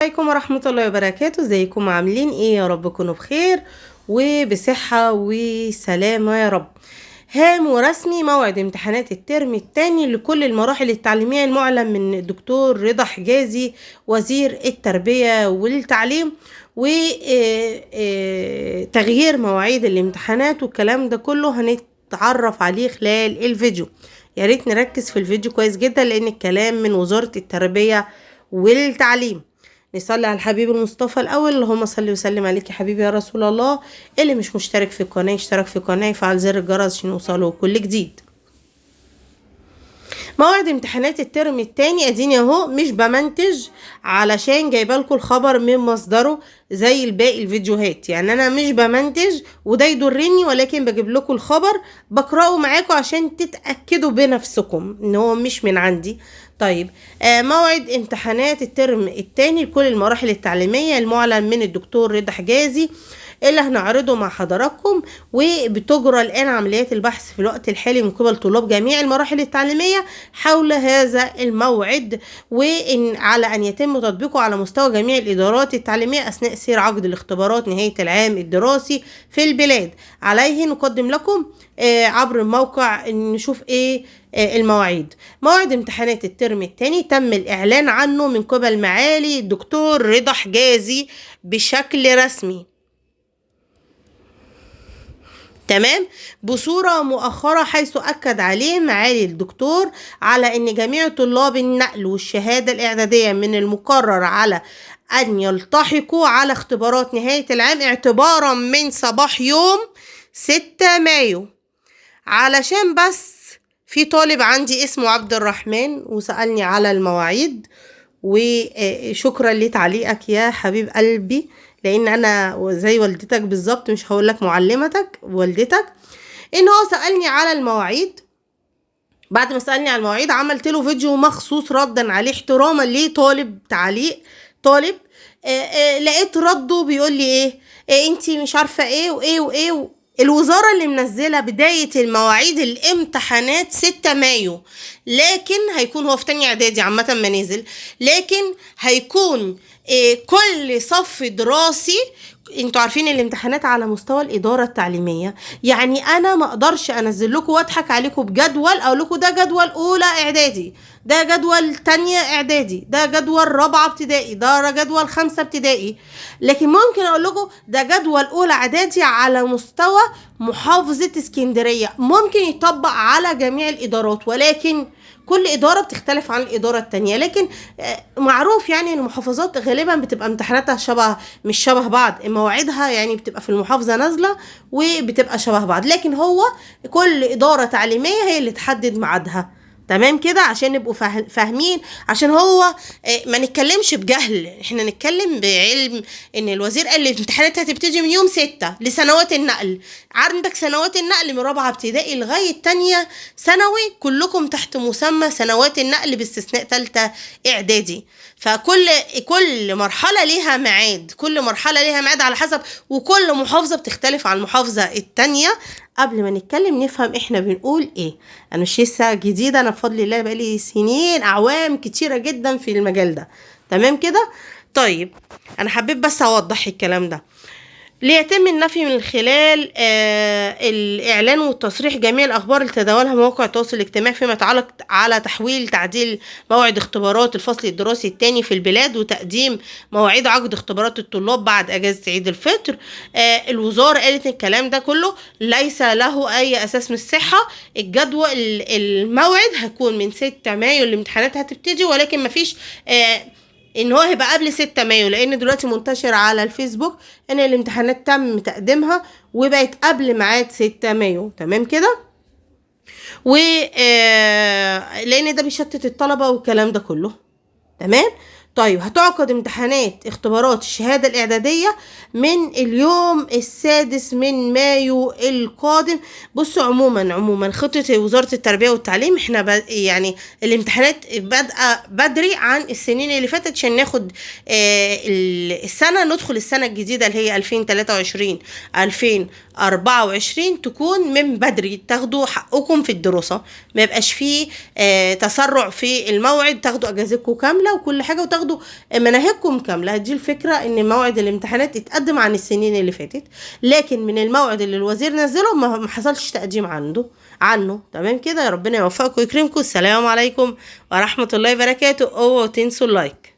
عليكم ورحمة الله وبركاته. ازيكم عاملين ايه؟ يا رب تكونوا بخير وبصحة وسلامة يا رب. هام ورسمي موعد امتحانات الترم الثاني لكل المراحل التعليمية المعلن من الدكتور رضا حجازي وزير التربية والتعليم، وتغيير مواعيد الامتحانات والكلام ده كله هنتعرف عليه خلال الفيديو. يا ريت نركز في الفيديو كويس جدا لان الكلام من وزارة التربية والتعليم. نصلي على الحبيب المصطفى الاول، اللهم صل وسلم عليك يا حبيبي يا رسول الله. اللي مش مشترك في القناه يشترك في القناه، يفعل زر الجرس عشان يوصله كل جديد. موعد امتحانات الترم التاني اديني اهو، مش بمنتج علشان جايبه لكم الخبر من مصدره زي الباقي الفيديوهات، يعني انا مش بمنتج وده يضرني، ولكن بجيب لكم الخبر بقراه معاكم عشان تتاكدوا بنفسكم ان هو مش من عندي. طيب، موعد امتحانات الترم الثاني لكل المراحل التعليمية المعلن من الدكتور رضا حجازي اللي هنعرضه مع حضراتكم، وبتجرى الآن عمليات البحث في الوقت الحالي من قبل طلاب جميع المراحل التعليمية حول هذا الموعد، وإن على أن يتم تطبيقه على مستوى جميع الإدارات التعليمية أثناء سير عقد الاختبارات نهاية العام الدراسي في البلاد. عليه نقدم لكم عبر الموقع نشوف ايه المواعيد. موعد امتحانات الترم الثاني تم الإعلان عنه من قبل معالي الدكتور رضا حجازي بشكل رسمي، تمام، بصورة مؤخرة، حيث أكد عليه معالي الدكتور على أن جميع طلاب النقل والشهادة الإعدادية من المقرر على أن يلتحقوا على اختبارات نهاية العام اعتبارا من صباح يوم 6 مايو. علشان بس في طالب عندي اسمه عبد الرحمن وسألني على المواعيد، وشكرا لتعليقك يا حبيب قلبي، لان انا زي والدتك بالظبط، مش هقولك معلمتك، والدتك، ان هو سألني على المواعيد. بعد ما سألني على المواعيد عملت له فيديو مخصوص ردا عليه احتراما ليه طالب لقيت رده بيقول لي إيه انتي مش عارفة ايه وايه وايه. الوزارة اللي منزلة بداية المواعيد الامتحانات 6 مايو، لكن هيكون هو في تانية اعدادي عامة ما نزل، لكن هيكون كل صف دراسي. انتوا عارفين الامتحانات على مستوى الإدارة التعليمية، يعني انا ما اقدرش انزل لكم واضحك عليكم بجدول اقول لكم ده جدول اولى اعدادي، ده جدول تانية اعدادي، ده جدول رابعة ابتدائي، ده جدول 5 ابتدائي، لكن ممكن اقول لكم ده جدول اولى اعدادي على مستوى محافظة اسكندرية، ممكن يطبق على جميع الادارات، ولكن كل إدارة بتختلف عن الإدارة التانية. لكن معروف يعني المحافظات غالبا بتبقى امتحاناتها مش شبه بعض، مواعيدها يعني بتبقى في المحافظة نازلة وبتبقى شبه بعض، لكن هو كل إدارة تعليمية هي اللي تحدد ميعادها، تمام كده، عشان نبقوا فاهمين، عشان هو ما نتكلمش بجهل، احنا نتكلم بعلم. ان الوزير قال لي الامتحانات هتبتدي من يوم 6 لسنوات النقل، عندك سنوات النقل من رابعة ابتدائي لغاية تانية ثانوي، كلكم تحت مسمى سنوات النقل باستثناء تالتة اعدادي. فكل مرحلة ليها ميعاد، كل مرحلة ليها ميعاد على حسب، وكل محافظة بتختلف عن المحافظة التانية. قبل ما نتكلم نفهم احنا بنقول ايه. انا مش لسه جديدة، انا بفضل الله بقالي سنين اعوام كتيرة جدا في المجال ده، تمام كده. طيب، انا حبيت بس اوضح الكلام ده. ليتم النفي من خلال الإعلان والتصريح جميع الأخبار اللي تداولها مواقع التواصل الاجتماعي فيما يتعلق على تعديل موعد اختبارات الفصل الدراسي الثاني في البلاد وتقديم مواعيد عقد اختبارات الطلاب بعد أجازة عيد الفطر. الوزارة قالت الكلام ده كله ليس له أي أساس من الصحة. الجدول الموعد هيكون من 6 مايو الامتحانات هتبتدي، ولكن مفيش ان هو هيبقى قبل 6 مايو، لان دلوقتي منتشر على الفيسبوك ان الامتحانات تم تقديمها وبقت قبل ميعاد 6 مايو، تمام كده، لان ده بيشتت الطلبة والكلام ده كله، تمام. طيب، هتعقد امتحانات اختبارات الشهادة الإعدادية من اليوم 6 من مايو القادم. بصوا، عموما خطة وزارة التربية والتعليم احنا يعني الامتحانات بادئة بدري عن السنين اللي فاتت عشان ناخد السنة، ندخل السنة الجديدة اللي هي 2023 2024 تكون من بدري، تاخدوا حقكم في الدراسة، ما يبقاش فيه تسرع في الموعد، تاخدوا اجازتكم كاملة وكل حاجة وتاخدوا تاخدوا مناهجكم كامله. دي الفكره، ان موعد الامتحانات اتقدم عن السنين اللي فاتت، لكن من الموعد اللي الوزير نزله ما حصلش تقديم عنه. تمام كده، يا ربنا يوفقكم ويكرمكم. السلام عليكم ورحمه الله وبركاته. اوعوا تنسوا اللايك.